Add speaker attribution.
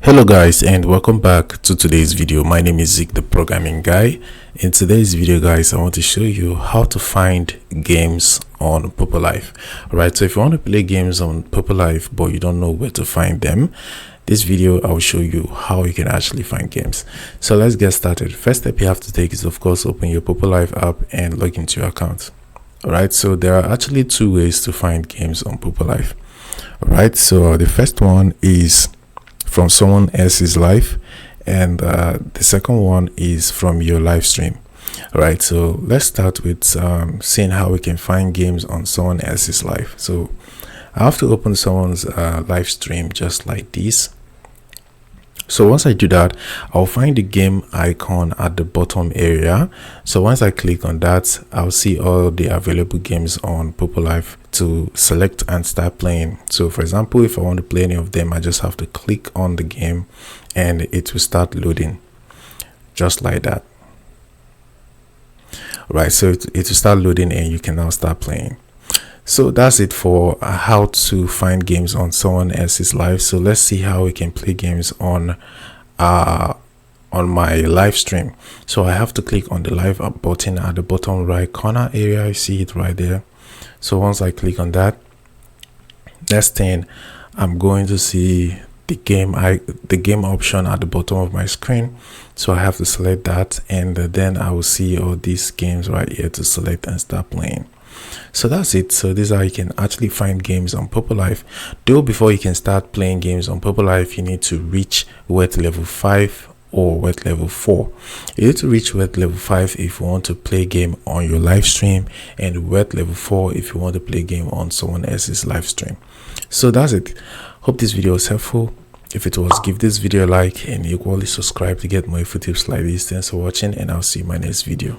Speaker 1: Hello guys, and welcome back to today's video. My name is Zeke, the programming guy. In today's video guys, I want to show you how to find games on Poppo Life. Alright, so if you want to play games on Poppo Life but you don't know where to find them, this video I will show you how you can actually find games. So let's get started. First step you have to take is of course open your Poppo Life app and log into your account. Alright, so there are actually two ways to find games on Poppo Life. Alright, so the first one is from someone else's life, and the second one is from your live stream. All right, so let's start with seeing how we can find games on someone else's life. So I have to open someone's live stream just like this. So once I do that, I'll find the game icon at the bottom area. So once I click on that, I'll see all the available games on Poppo Life to select and start playing. So for example, if I want to play any of them, I just have to click on the game and it will start loading just like that. Right, so it will start loading and you can now start playing. So that's it for how to find games on someone else's live. So let's see how we can play games on my live stream. So I have to click on the live up button at the bottom right corner area. You see it right there. So once I click on that, next thing I'm going to see the game option at the bottom of my screen. So I have to select that, and then I will see all these games right here to select and start playing. So that's it. So this is how you can actually find games on Poppo Life. Though before you can start playing games on Poppo Life, you need to reach wet level 5 or wet level 4. You need to reach wet level 5 if you want to play game on your live stream, and wet level 4 if you want to play game on someone else's live stream. So that's it. Hope this video was helpful. If it was, give this video a like and equally subscribe to get more info tips like this. Thanks for watching, and I'll see you in my next video.